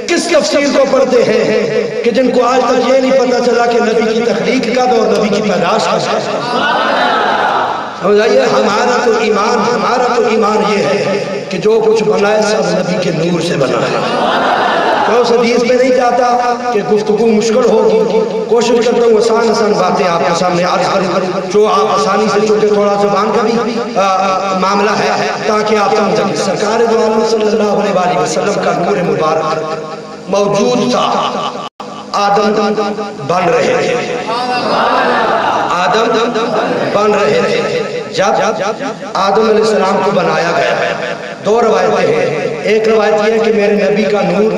کس تفسیر کو پڑھتے ہیں کہ جن کو آج تک یہ نہیں پتا چلا کہ نبی کی تخلیق کب اور نبی کی پیدائش کب ہے؟ سمجھائیے، ہمارا تو ایمان یہ ہے کہ جو کچھ بنا ہے سب نبی کے نور سے بنا ہے۔ میں اس حدیث میں نہیں چاہتا کہ گفتگو مشکل ہوگی، کوشش کرتا ہوں آسان باتیں آپ کے سامنے عرض کریں جو آپ آسانی سے، چونکہ تھوڑا زبان کا بھی معاملہ ہے، تاکہ آپ سمجھیں۔ سرکار دو عالم صلی اللہ علیہ وسلم کا نور مبارک موجود تھا، آدم بن رہے تھے، جب آدم علیہ السلام کو بنایا گیا۔ دو روایتیں ہیں، ایک روایت یہ ہے کہ میرے نبی کا نور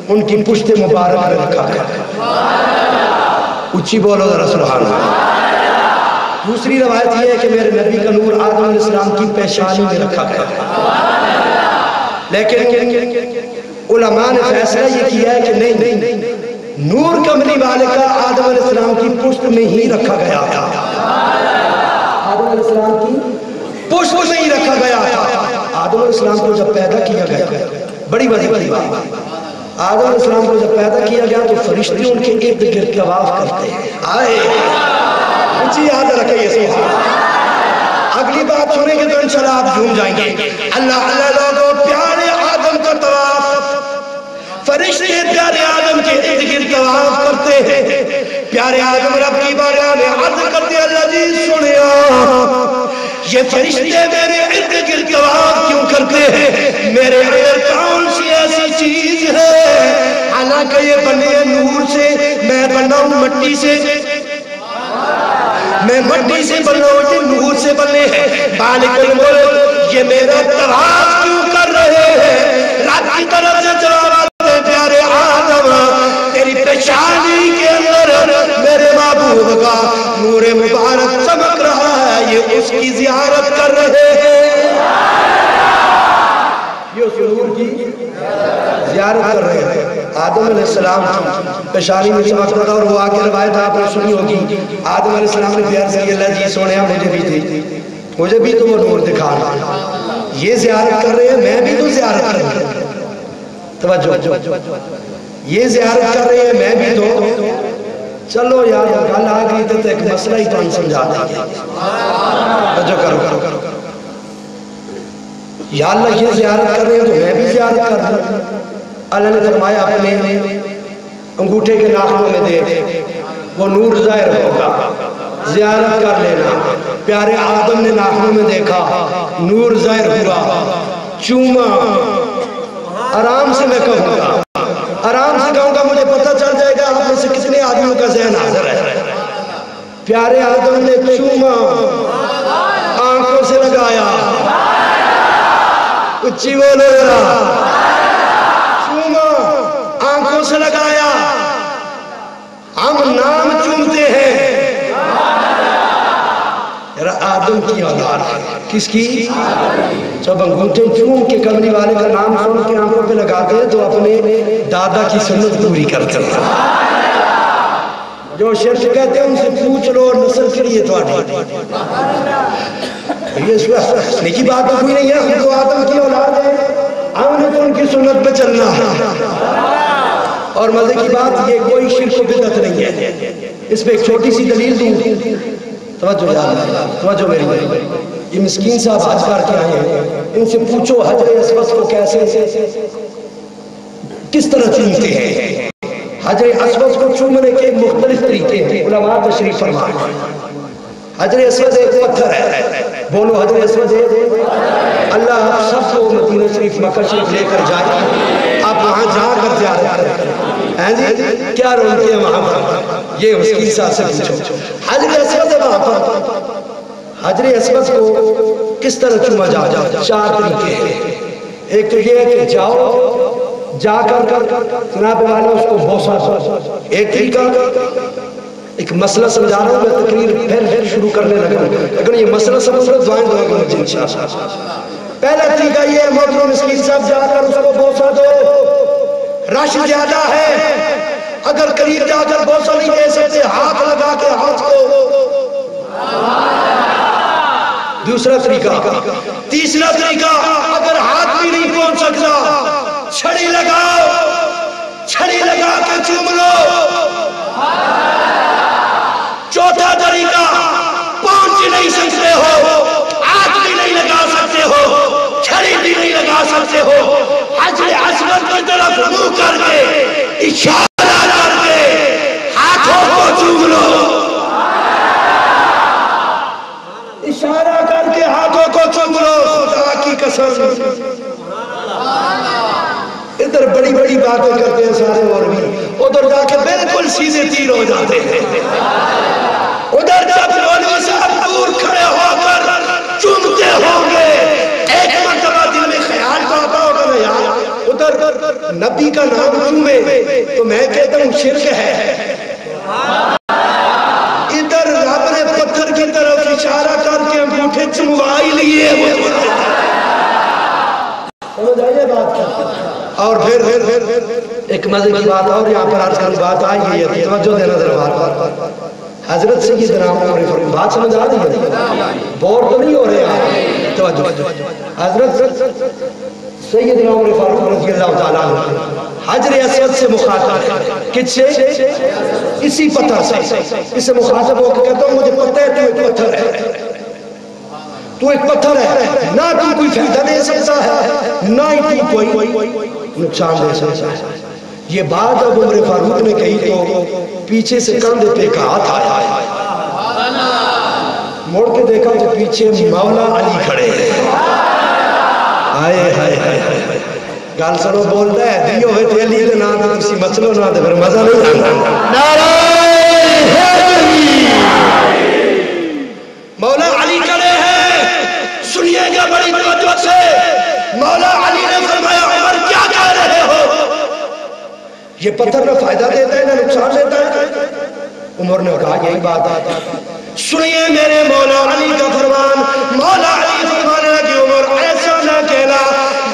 ان کی پشت مبارک میں رکھا گیا، اچھی بولو ذرا سبحان اللہ۔ دوسری روایت یہ ہے کہ میرے نبی کا نور آدم علیہ السلام کی پیشانی میں رکھا گیا، لیکن علماء نے فیصلہ یہ کیا ہے کہ نہیں، نور کملی والے کا آدم علیہ السلام کی پشت میں ہی رکھا گیا تھا، آدم علیہ السلام کی پشت میں ہی رکھا گیا تھا۔ آدم علیہ السلام کو جب پیدا کیا گیا، بڑی بات، آدم علیہ السلام کو جب پیدا کیا گیا تو فرشتے ان کے ارد گرد طواف کرتے ہیں۔ آئے اچھی یاد رکھیں یہ سب، اگلی بات سنیں گے تو انشاءاللہ آپ جھوم جائیں گے۔ اللہ اللہ لوگوں، پیارے آدم کا طواف، فرشتے پیارے آدم کے ارد گرد طواف کرتے ہیں۔ پیارے آدم رب کی بارگاہ میں عرض کرتے ہیں، اللہ جی سنیا، یہ فرشتے میرے ارد گرد طواف کیوں کرتے ہیں؟ میرے اندر کون سی ایسی چیز ہے؟ حالانکہ یہ بنے نور سے، میں بنا ہوں مٹی سے، میں مٹی سے بنا ہوں، یہ نور سے بنے ہیں۔ مالک الملک یہ میرا طواف کیوں کر رہے ہیں؟ رب کی طرف سے جواب آتے ہیں، پیارے آدم تیری پیشانی کے اندر میرے محبوب کا نور مبارک چمک رہا ہے، یہ اس کی زیارت کر رہے ہیں، یہ اس نور کی زیارت کر رہے ہیں۔ آدم علیہ السلام پیشانی میں چمک رہا، اور وہ آگے روایت آپ نے سنی ہوگی، آدم علیہ السلام نے بیعت کی، اللہ جی سونیا مجھے بھی تو وہ نور دکھانا، یہ زیارت کر رہے ہیں، میں بھی تو زیارت کر رہے ہیں، توجہ، یہ زیارت کر رہے ہیں، میں بھی تو، چلو یار گل آ گئی تو ایک مسئلہ ہی تو ہم سمجھا دیں گے، توجہ کرو، یا اللہ یہ زیارت کر رہے ہیں تو میں بھی زیارت کر رہا ہوں۔ اللہ نے فرمایا اپنے انگوٹھے کے ناخنوں میں دے، وہ نور ظاہر ہوگا، زیارت کر لینا۔ پیارے آدم نے ناخنوں میں دیکھا، نور ظاہر ہوا، چوما، آرام سے میں کہوں گا، آرام سے کہوں گا، مجھے پتہ چل جائے گا آپ میں سے کتنے آدمیوں کا ذہن حاضر ہے۔ پیارے آدم نے چوما، آنکھوں سے لگایا، اچھی بولو ذرا، چوما، آنکھوں سے لگایا۔ ہم نام چومتے ہیں، آدم کی اولاد ہے، کس کی؟ جب انگوٹھے چوم کے کملی والے کا نام سن کے آنکھوں پہ لگاتے ہیں تو اپنے دادا کی سنت پوری کرتے ہیں۔ جو شرط کہتے ہیں ان سے پوچھ لو نسل کے لیے تو یہ نیکی بات تو کوئی نہیں ہے، ہم تو آدم کی اولاد ہے، ہم نے تو ان کی سنت پہ چلنا ہے۔ اور مزے کی بات یہ کوئی شرک و بدعت نہیں ہے، اس پہ ایک چھوٹی سی دلیل دوں، توجہ یاد، توجہ میری، یہ مسکین صاحب حج کر کے آئے ہیں، ان سے پوچھو حجر اسود کو کیسے کس طرح چومتے ہیں؟ حجر اسود کو چومنے کے مختلف طریقے ہیں، علماء تشریف فرمائیں۔ حجر اسود ایک پتھر ہے، بولو حجر اسود ہے، اللہ آپ سب کو مدینہ شریف مکہ شریف لے کر جائے، آپ وہاں جا کر زیارت کریں، کیا رونتے ہیں وہاں پر، یہ مسکین صاحب سے پوچھو۔ حجر اسود ہے وہاں پر، حجر اسود کو کس طرح چوما جاتا؟ چار طریقے ہیں۔ ایک تو یہ ہے کہ جاؤ، جا کر جناب والا اس کو بوسا دو، ایک طریقہ، ایک مسئلہ سمجھا رہا ہوں میں، تقریر پھر شروع کرنے لگا ہوں، لیکن یہ مسئلہ سمجھ رہا دعائیں دعائیں گے مجھے انشاءاللہ۔ پہلا طریقہ یہ ہے محترم مسکین صاحب جا کر اس کو بوسا دو، رش زیادہ ہے، اگر قریب جا کر بوسا نہیں دے سکتے ہاتھ لگا کے ہاتھ کو۔ دوسرا طریقہ، تیسرا طریقہ، اگر قسم ادھر بڑی بڑی باتیں کرتے ہیں سارے اور بھی ادھر جا کے بالکل سیدھے تیر ہو جاتے ہیں ادھر جب مولوی صاحب دور کھڑے ہو کر چومتے ہوں گے ایک مرتبہ دل میں خیال تو آتا ہوگا نا یار ادھر نبی کا نام چومے تو میں کہتا ہوں شرک ہے ادھر رب نے پتھر کی طرف اشارہ کر کے انگوٹھے چموائی لیے سمجھ آئیے بات کا اور پھر ایک مزے کی بات اور یہاں پر آج کل بات آئی ہے توجہ دینا ذرا بات پر حضرت سیدنا عمر فاروق بات سمجھ آ رہی ہے بور تو نہیں ہو رہے آپ توجہ حضرت سیدنا عمر فاروق رضی اللہ تعالیٰ عنہ حجر اسود سے مخاطب ہے کس سے اسی پتھر سے اس سے مخاطب ہو کے کہتا ہوں مجھے پتہ ہے تو ایک پتھر ہے تو ایک پتھر ہے نہ تو کوئی فائدہ دے سکتا ہے نہ ہی تو کوئی نقصان دے سکتا ہے یہ بات اب عمر فاروق نے کہی تو پیچھے سے کاندھے پہ ایک ہاتھ آیا موڑ کے دیکھا تو پیچھے مولا علی کھڑے آئے ہائے ہائے گال سنو بولتا ہے دیو ہوئے تھے علی دے نام دے کسی مسئلہ نہ دے پھر مزہ نہیں آتا نعرہ مولا علی کھڑے ہیں سنیے گا بڑی توجہ سے مولا علی نے فرمایا عمر کیا کہہ رہے ہو یہ پتھر میں فائدہ دیتا ہے نہ نقصان دیتا ہے عمر نے کہا یہی بات آتا سنیے میرے مولا علی کا فرمان مولا علی فرمانے لگے عمر ایسا نہ کہنا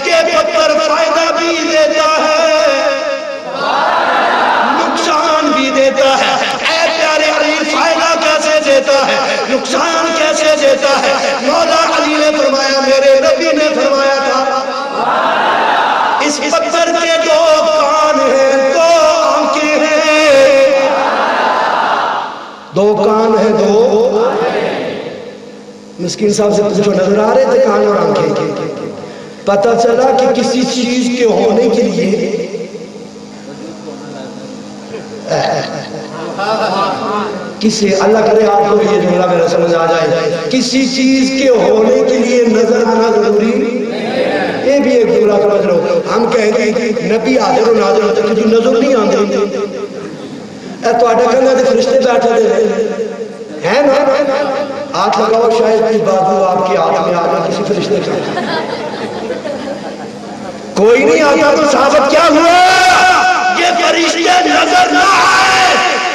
کہ پتھر فائدہ بھی دیتا ہے نقصان بھی دیتا ہے اے پیارے علی فائدہ کیسے دیتا ہے نقصان کیسے دیتا ہے مولا علی نے فرمایا میرے نبی نے فرمایا تھا اس پتھر کے دو کان ہیں دو آنکھیں ہیں دو کان ہیں دو مسکین صاحب سے پوچھو نظر آ رہے تھے کان اور آنکھیں پتہ چلا کہ کسی چیز کے ہونے کے لیے کسی اللہ کرے آپ کو یہ جملہ میرا سمجھ آ جائے کسی چیز کے ہونے کے لیے نظر آنا ضروری یہ بھی ایک جملہ سمجھ لو ہم کہیں گے کہ نبی حاضر و ناظر ہوتے کسی نظر نہیں آتے اے تو آٹھا کہنا تھے فرشتے بیٹھے دے ہیں نا ہاتھ لگاؤ شاید کوئی بازو آپ کے ہاتھ میں آگا کسی فرشتے کا کوئی نہیں آتا تو ثابت کیا ہوا یہ فرشتے نظر نہ آئے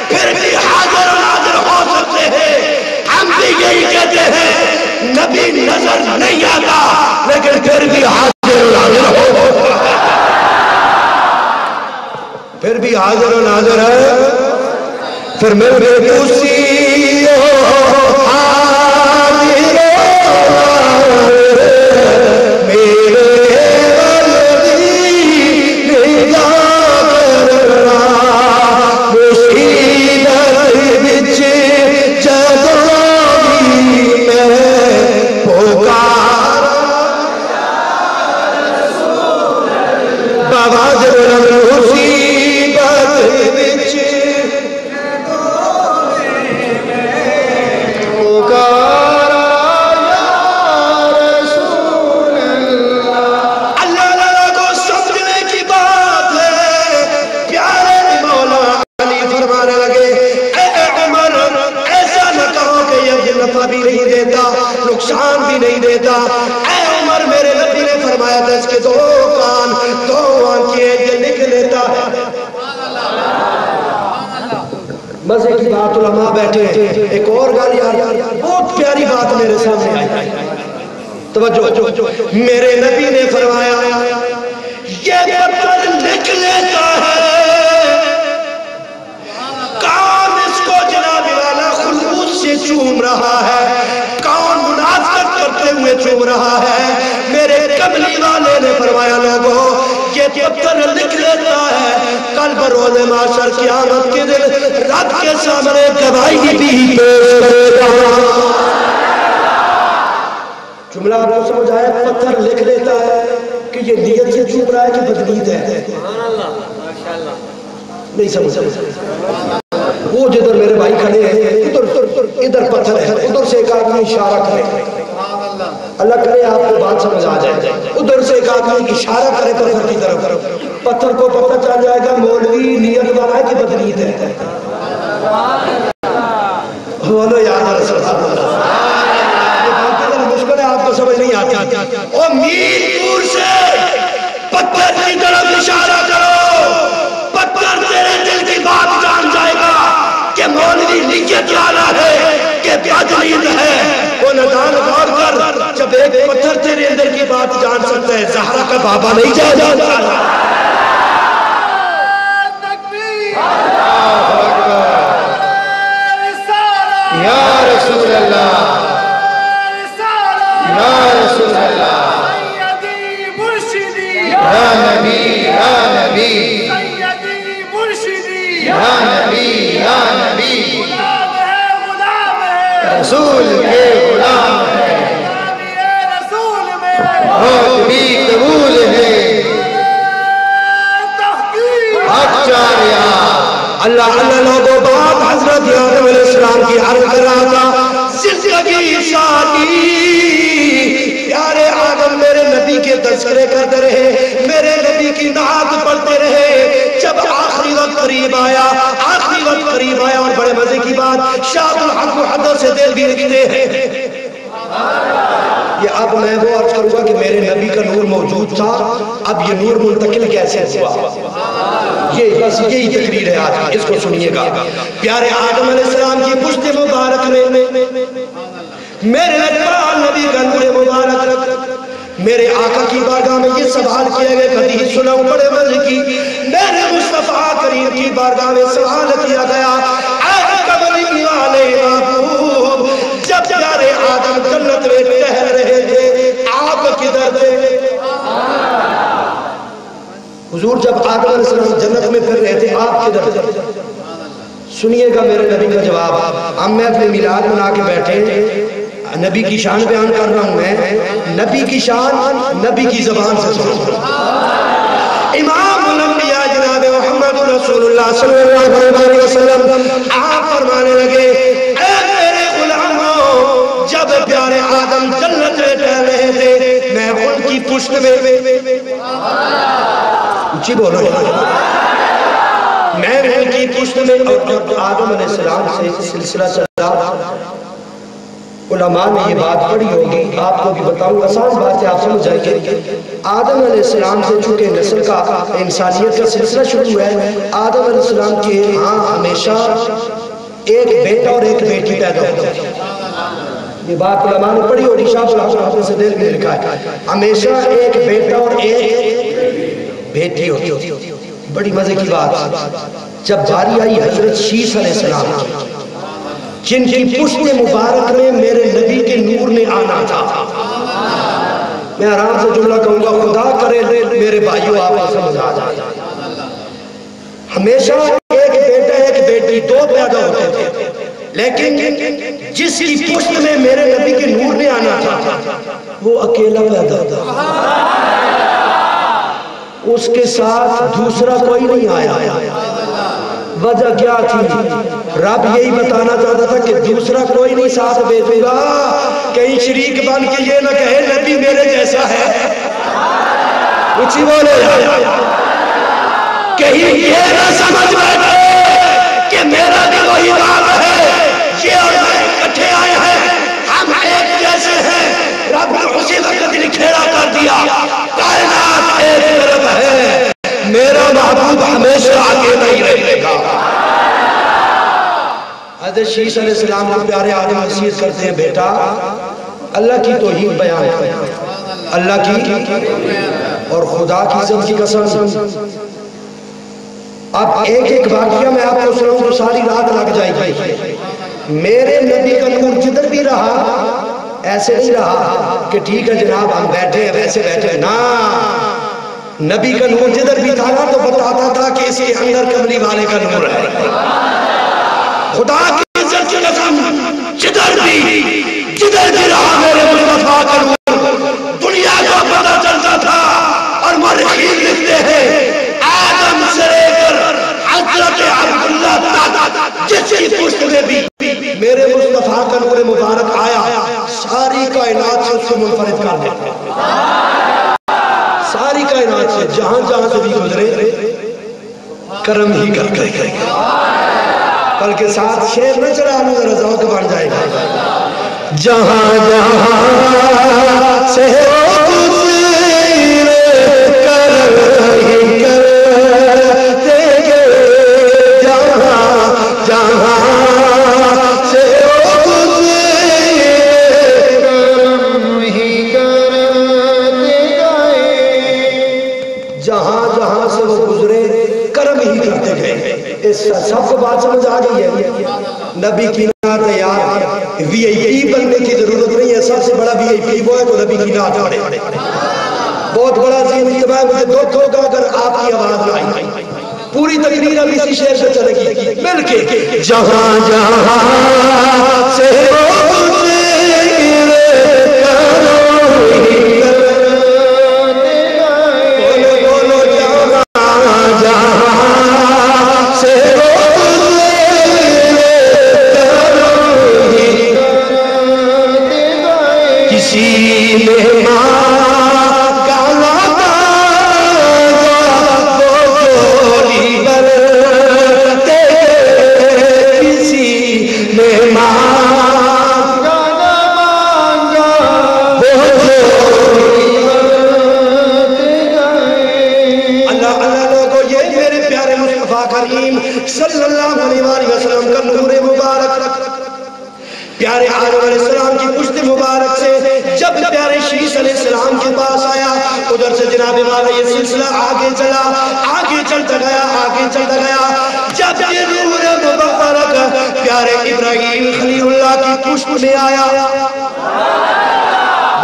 پھر بھی حاضر و ناظر ہو سکتے ہیں ہم بھی یہی کہتے ہیں نبی نظر نہیں آتا لیکن پھر بھی حاضر و ناظر ہو پھر بھی حاضر و ناظر ہے پھر میرے دوسری نقصان بھی نہیں دیتا اے عمر میرے نبی نے فرمایا تھا اس کے دو کان دو آنکھیں یہ لکھ لیتا ہے مزے کی بات علماء بیٹھے ایک اور گالی بہت پیاری بات میرے سامنے آئی توجہ میرے نبی نے فرمایا یہ پتھر لکھ لیتا ہے کون اس کو جناب والا خلوص سے چوم رہا ہے کرتے ہوئے چوم رہا ہے میرے کملی والے نے فرمایا لوگوں یہ پتھر لکھ لیتا ہے کل بروز معاشر قیامت کے دن رب کے سامنے گواہی بھی پیش کرے گا جملہ آپ کو سمجھ آیا پتھر لکھ لیتا ہے کہ یہ نیت سے چوم رہا ہے کہ بدنیت ہے نہیں سمجھ وہ جدھر میرے بھائی کھڑے ہیں ادھر پتھر ہے ادھر سے ایک آدمی اشارہ کرے اللہ کرے آپ کو بات سمجھ آ جائے. ادھر سے ایک آدمی اشارہ کرے پتھر کی طرف، پتھر کو پتہ چل جائے گا مولوی نیت والا ہے کہ بدنیت ہے. بولو یا رسول اللہ. یہ بات اتنا مشکل ہے آپ کو سمجھ نہیں آتی. اور میل دور سے پتھر کی طرف اشارہ کرو، پتھر تیرے دل کی بات جان جائے گا کہ مولوی نیت والا ہے کہ بدنیت ہے. وہ ندان غور کر، جب ایک پتھر تیرے اندر کی بات جان سکتا ہے، زہرا کا بابا نہیں جانتا. یا رسول اللہ، یا رسول اللہ، سیدی مرشدی، یا نبی، یا نبی، سیدی مرشدی، یا نبی، یا نبی، غلام ہے رسول کے غلام ہے، غلامی ہے رسول میں، موت بھی قبول ہے، تحقیق حق جاریا. اللہ اللہ لوگوں بات حضرت آدم علیہ السلام کی عرض کر رہا تھا. زندگی شادی پیارے آدم میرے نبی کے تذکرے کرتے رہے، میرے نبی کی نعت پڑھتے رہے. جب آخری وقت قریب آیا، آخری وقت قریب آیا، اور بڑے مزے کی بات شاہ الحق محدث سے دل بھی لکھتے ہیں. یہ اب میں وہ عرض کروں گا کہ میرے نبی کا نور موجود تھا، اب یہ نور منتقل کیسے ہوا. یہ بس یہی تقریر ہے آج کی، اس کو سنیے گا. پیارے آدم علیہ السلام کی پشت مبارک میں میرے اکبر نبی کا نور مبارک، میرے آقا کی بارگاہ میں یہ سوال کیا گیا، کبھی سناؤں بڑے مزے کی. میرے مصطفیٰ کریم کی بارگاہ میں سوال کیا گیا، اے کملی والے محبوب، جب پیارے آدم جنت میں ٹہل رہے تھے آپ کدھر تھے؟ حضور جب آدم علیہ السلام جنت میں پھر رہے تھے آپ کدھر تھے؟ سنیے گا میرے نبی کا جواب. ہم میں اپنے میلاد منا کے بیٹھے، نبی کی شان بیان کر رہا ہوں، میں نبی کی شان نبی کی زبان سے سنوں. امام الانبیاء جناب محمد رسول اللہ صلی اللہ علیہ وسلم آپ فرمانے لگے، اے میرے غلاموں، جب پیارے آدم جنت میں ٹہل رہے تھے میں ان کی پشت میں جی بولو، میں ان کی پشت میں. اور جب آدم علیہ السلام سے سلسلہ چلا، علماء نے یہ بات پڑھی ہوگی، آپ کو بھی بتاؤں، آسان بات ہے آپ سمجھ جائیں گے. آدم علیہ السلام سے چونکہ نسل کا انسانیت کا سلسلہ شروع ہے، آدم علیہ السلام کے ہاں ہمیشہ ایک بیٹا اور ایک بیٹی پیدا ہوتے ہیں. یہ بات علماء نے پڑھی ہوگی، شاہ صاحب سے دیر میں لکھا ہے، ہمیشہ ایک بیٹا اور ایک بیٹی ہوتی. بڑی مزے کی بات، جب باری آئی حضرت شیس علیہ السلام جن کی پشت مبارک میں میرے نبی کے نور نے آنا تھا، میں آرام سے جملہ کہوں گا، خدا کرے میرے بھائیوں آپ کو سمجھ آ جائے. ہمیشہ ایک بیٹا ایک بیٹی دو پیدا ہوتے تھے، لیکن جس کی پشت میں میرے نبی کے نور نے آنا تھا وہ اکیلا پیدا تھا، اس کے ساتھ دوسرا کوئی نہیں آیا. وجہ کیا تھی؟ رب یہی بتانا چاہتا تھا کہ دوسرا کوئی نہیں ساتھ بھیجوں گا، کہیں شریک بن کے یہ نہ کہے نبی میرے جیسا ہے. اچھی بولے، کہیں یہ نہ سمجھ بیٹھے کہ میرا بھی وہی بات ہے، یہ اور میں اکٹھے آئے ہیں، ہم ایک جیسے ہیں. رب نے اسی وقت دل کھیڑا کر دیا، کائنات ایک طرف ہے، میرا محبوب ہمیشہ آگے نہیں رہے گا. حضرت شیس علیہ السلام کو پیارے آدم نصیحت کرتے ہیں، بیٹا اللہ کی توحید بیان کر، اللہ کی اور خدا کی عزت کی قسم. اب ایک ایک واقعہ میں آپ کو سناؤں تو ساری رات لگ جائے گی. میرے نبی کا نور جدھر بھی رہا ایسے نہیں رہا کہ ٹھیک ہے جناب ہم بیٹھے ہیں ویسے بیٹھے ہیں، نا، نبی کا نور جدھر بھی تھا تو بتاتا تھا کہ اس کے اندر کملی والے کا نور ہے. خدا کی عزت کی قسم، جدھر بھی رہا میرے مصطفیٰ کا نور دنیا کو پتہ چلتا تھا. اور مورخین لکھتے ہیں آدم سے لے کر حضرت عبداللہ تک جس کی پشت میں بھی میرے مصطفیٰ کا نور مبارک آیا، ساری کائنات سے اس کو منفرد کر دیتا ہے. ساری کائنات سے جہاں جہاں سے بھی گزرے کرم ہی کر گئے. بلکہ ساتھ شعر نہ چڑھا لوں ذرا ذوق بن جائے گا. جہاں جہاں سے گزرے کرم ہی کرتے گئے. جہاں جہاں سے جہاں جہاں سے وہ گزرے کرم ہی کرتے گئے. اس سب کو بات سمجھ آ گئی ہے. نبی کی نعت ہے یار, وی آئی پی بننے کی ضرورت نہیں ہے. سب سے بڑا وی آئی پی وہ ہے جو نبی کی نعت پڑھے. بہت بڑا عظیم اجتماع, مجھے دکھ ہوگا اگر آپ کی آواز نہ آئی. پوری تقریر اب اسی شعر سے چلے گی مل کے. جہاں جہاں سے صلی اللہ علیہ وسلم کا نور مبارک پیارے آدم علیہ السلام کی پشت مبارک سے جب پیارے شیش علیہ السلام کے پاس آیا, ادھر سے جناب والا یہ سلسلہ آگے چلا, آگے چلتا گیا, آگے چلتا گیا. جب یہ نور مبارک پیارے ابراہیم خلیل اللہ کی پشت میں آیا,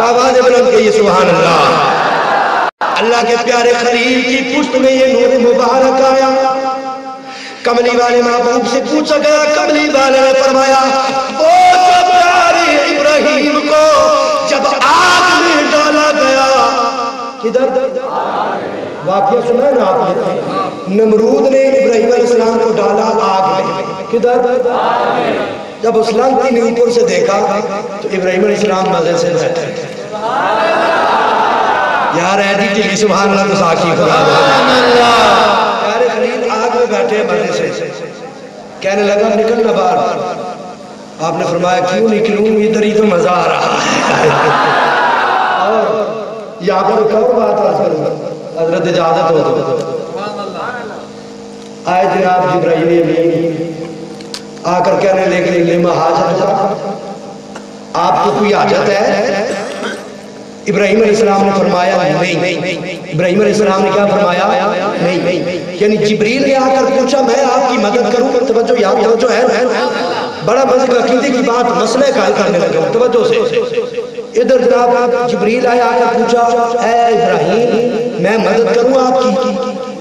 بابا نے بلند کہی سبحان اللہ. اللہ کے پیارے خلیل کی پشت میں یہ نور مبارک آیا. کملی والے محبوب سے پوچھا گیا, کملی والے نے فرمایا او جب پیارے ابراہیم کو جب آگ میں ڈالا گیا, کدھر واقعہ سنا ہے نا آپ نے, نمرود نے ابراہیم علیہ السلام کو ڈالا آگ میں, کدھر جب اس لانتی نے اوپر سے دیکھا تو ابراہیم علیہ السلام مزے سے بیٹھے. یار ایڈی ٹیلی سبحان اللہ تو ساکی خدا پیارے خلیل آگ میں بیٹھے مزے سے, کہنے لگا نکلنا باہر. آپ نے فرمایا کیوں نکلوں, ادھر ہی تو مزہ آ رہا ہے. اور یہاں پر کب بات آج کر حضرت اجازت ہو تو آئے جناب جبرائیل امین آ کر کہنے لگے لما حاجت تھا, آپ کو کوئی حاجت ہے؟ ابراہیم علیہ السلام نے فرمایا نہیں. ابراہیم علیہ السلام نے کیا فرمایا نہیں. یعنی جبریل نے آ کر پوچھا میں آپ کی مدد کروں. توجہ یاد, توجہ ہے, بڑا مزے عقیدے کی بات مسئلہ کا حل کرنے لگا. توجہ سے ادھر جناب جبریل آیا, آ کر پوچھا اے ابراہیم میں مدد کروں آپ کی.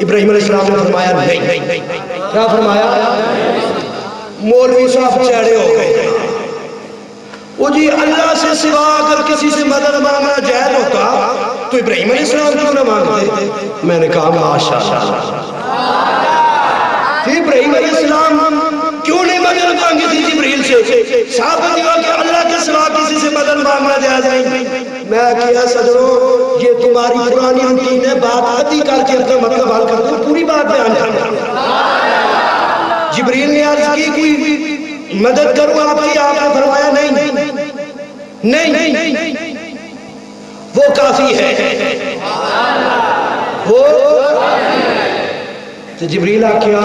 ابراہیم علیہ السلام نے فرمایا نہیں. کیا فرمایا؟ مولوی صاحب چڑھے ہو گئے. وہ جی اللہ سے سوا اگر کسی سے مدد مانگنا جائز ہوتا تو ابراہیم علیہ السلام کیوں نہ مانگتے؟ میں نے کہا ماشاءاللہ. ابراہیم علیہ السلام کیوں نہیں مدد مانگی تھی جبریل سے؟ ثابت ہوا کہ اللہ کے سوا کسی سے مدد مانگنا جائز نہیں. میں کیا سجنوں, یہ تمہاری پرانی روٹین ہے, بات ادھی کر کے اپنا مطلب حل کر دو, پوری بات بیان کرنا. جبریل نے عرض کی کوئی مدد کروں آپ کی, آپ نے فرمایا نہیں, وہ کافی ہے, وہ تو جبریل کیا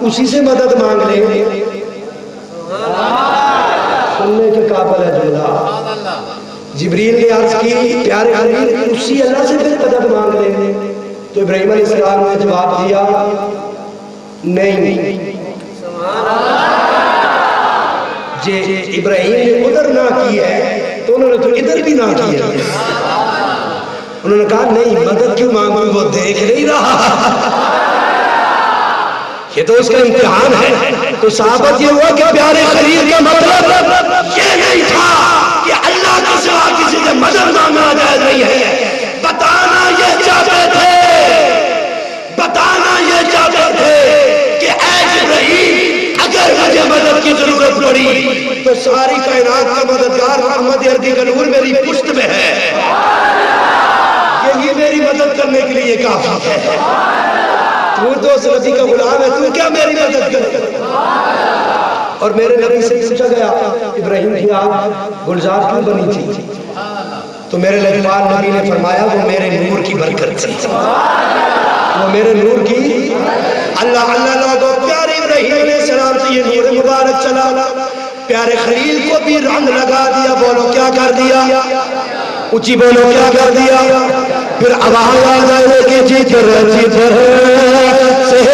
اسی سے مدد مانگ لیں. سننے کے قابل ہے جملہ. جبریل نے عرض کی پیارے خلیل اسی اللہ سے پھر مدد مانگ لیں. تو ابراہیم علیہ السلام نے جواب دیا نہیں. جے ابراہیم نے ادھر نہ کی ہے تو انہوں نے تو ادھر بھی نہ کی ہے. انہوں نے کہا نہیں مدد کیوں مانگوں, وہ دیکھ نہیں رہا, یہ تو اس کا امتحان ہے. تو ثابت یہ ہوا کہ پیارے خلیل کا مطلب یہ نہیں تھا کہ اللہ کے سوا کسی سے مدد مانگنا جائز نہیں ہے. بتانا یہ چاہتے تھے کہ اے جبرائیل اگر مجھے مدد کی ضرورت پڑی تو ساری کائنات کا مددگار محمد محمد عربی کا نور میری پشت میں ہے، یہی میری مدد کرنے کے لیے کافی ہے۔ تو تو اس نبی کا غلام ہے، تو کیا میری مدد کرے؟ اور میرے نبی سے پوچھا گیا ابراہیم کی آگ گلزار کیوں بنی تھی؟ تو میرے لجپال نبی نے فرمایا وہ میرے نور کی برکت تھی، وہ میرے نور کی۔ اللہ اللہ لوگوں، پیارے ابراہیم علیہ السلام سے یہ نور مبارک چلا، پیارے خلیل کو بھی رنگ لگا دیا۔ بولو کیا کر دیا؟ اونچی بولو کیا کر دیا؟ پھر آواز آ جائے کہ جدھر جدھر سے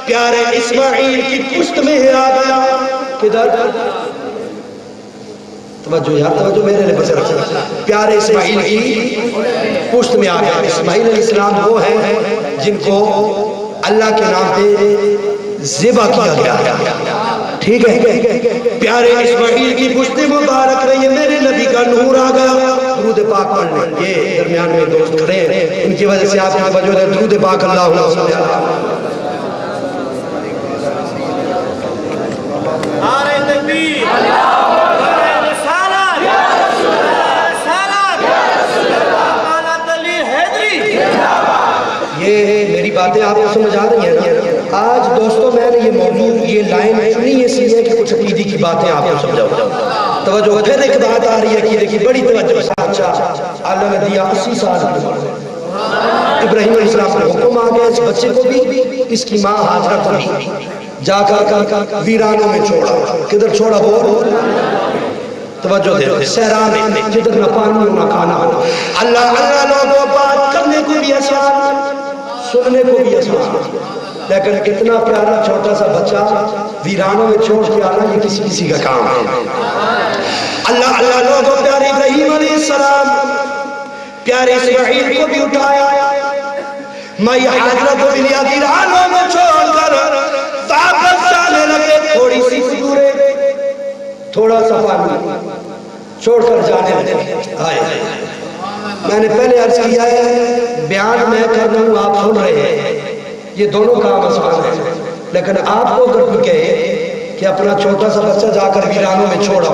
پیارے اسماعیل کی پشت میں آ گیا۔ کدھر؟ توجہ یار، توجہ میرے لئے بس رکھا۔ پیارے اسماعیل کی پشت میں آ گیا۔ اسماعیل علیہ السلام وہ ہیں جن کو اللہ کے نام پہ ذبح کیا گیا، ٹھیک ہے؟ پیارے اسماعیل کی پشت مبارک رہی، میرے نبی کا نور آ گیا۔ درود پاک پڑھنے، یہ درمیان میں دوست کھڑے ہیں، ان کی وجہ سے آپ کی وجہ ہے درود پاک اللہ صلی اللہ علیہ وسلم۔ یہ میری باتیں آپ کو سمجھ آ رہی ہیں نا؟ آج دوستوں میں نے یہ موضوع، یہ لائن چنی اس لیے کہ کچھ عقیدی کی باتیں آپ کو سمجھاؤں۔ توجہ، پھر ایک بات آ رہی ہے عقیدے کی، بڑی توجہ سے۔ اچھا، اللہ نے دیا 80 سال کی عمر، ابراہیم علیہ السلام کا حکم آ گیا، اس بچے کو بھی، اس کی ماں ہاجرہ کو بھی جا کر ویرانوں میں چھوڑا۔ کدھر چھوڑا؟ بول توجہ دے، سہرا میں، جدھر نہ پانی نہ کھانا۔ اللہ اللہ لوگوں، بات کرنے کو بھی آسان، سننے کو بھی آسان، لیکن کتنا پیارا چھوٹا سا بچہ ویرانوں میں چھوڑ کے آنا، یہ کسی کا کام ہے۔ اللہ اللہ لوگوں، پیارے ابراہیم علیہ السلام پیارے اسماعیل کو بھی اٹھایا، مائی حاجرہ کو بھی لیا، ویرانوں میں چھوڑ کر واپس جانے لگے۔ تھوڑی سی دورے، تھوڑا سا پانی چھوڑ کر جانے لگے۔ میں نے پہلے عرض کیا ہے، بیان میں کر رہا ہوں، آپ سن رہے ہیں، یہ دونوں کام آسان ہیں، لیکن آپ کو اگر کوئی کہے کہ اپنا چھوٹا سا بچہ جا کر ویرانوں میں چھوڑا،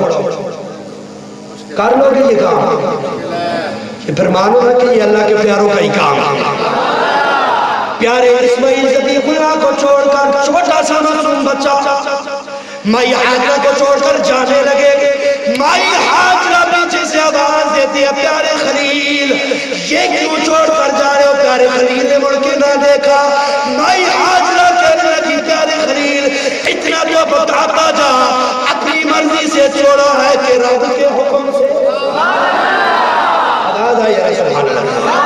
کر لو گے یہ کام؟ کہ پھر مانو نا کہ یہ اللہ کے پیاروں کا ہی کام ہے۔ پیارے اسماعیل ذبیح اللہ کو چھوڑ کر چھوٹا سا معصوم بچہ مائی حاجرہ کو چھوڑ کر جانے لگے۔ مائی حاجرہ پیچھے سے آواز دیتی ہے، پیارے خلیل یہ کیوں چھوڑ کر جا رہے ہو؟ پیارے خلیل نے مڑ کے نہ دیکھا۔ مائی حاجرہ کہنے لگی، پیارے خلیل اتنا تو بتاتا جا، اپنی مرضی سے چھوڑا ہے کہ رب کے حکم سے؟ آواز آئی ہے سبحان اللہ۔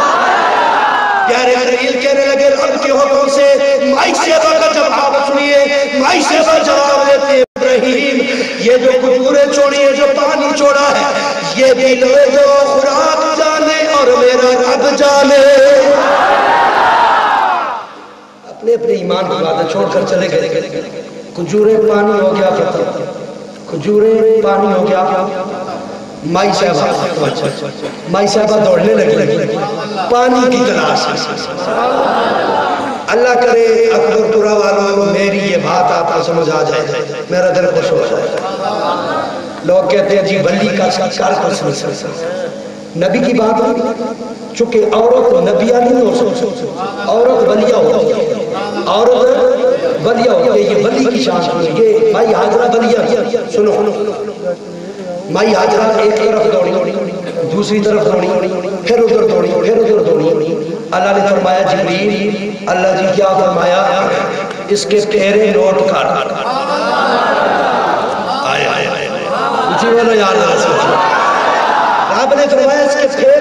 پیارے خلیل کہنے لگے رب کے حکم سے۔ مائی شیبہ کا جواب سنیے، مائی شیبہ جواب دیتے ہیں، ابراہیم یہ جو کھجوریں چھوڑی ہے، جو پانی چھوڑا ہے، یہ بھی لوے جو خوراک جانے اور میرا رب جانے۔ اپنے اپنے ایمان کی باتیں چھوڑ کر چلے گئے۔ کھجوریں پانی ہو گیا ختم، کھجوریں پانی ہو گیا۔ مائی صاحبہ دوڑنے لگی پانی کی تلاش۔ اللہ کرے اکبر پورا والوں میری یہ بات آپ کو سمجھ آ جائے، میرا دل خوش ہو جائے۔ لوگ کہتے ہیں جی ولی کا کار کو سمجھ، نبی کی بات چونکہ عورت نبیہ نہیں ہو سکتی، عورت ولیہ ہوتی ہے، عورت ولیہ ہوتی ہے، یہ ولی کی شان ہے۔ یہ مائی حاجرہ ولیہ، سنو، مائی حاجرہ ایک طرف دوڑی، دوسری طرف دوڑی، پھر ادھر دوڑی، پھر ادھر دوڑی۔ اللہ نے فرمایا جبریل، اللہ جی کیا فرمایا؟ اس کے پھیرے نوٹ کر۔ آئے آئے آئے اچھی والا یاد رہا، رب نے فرمایا اس کے پھیرے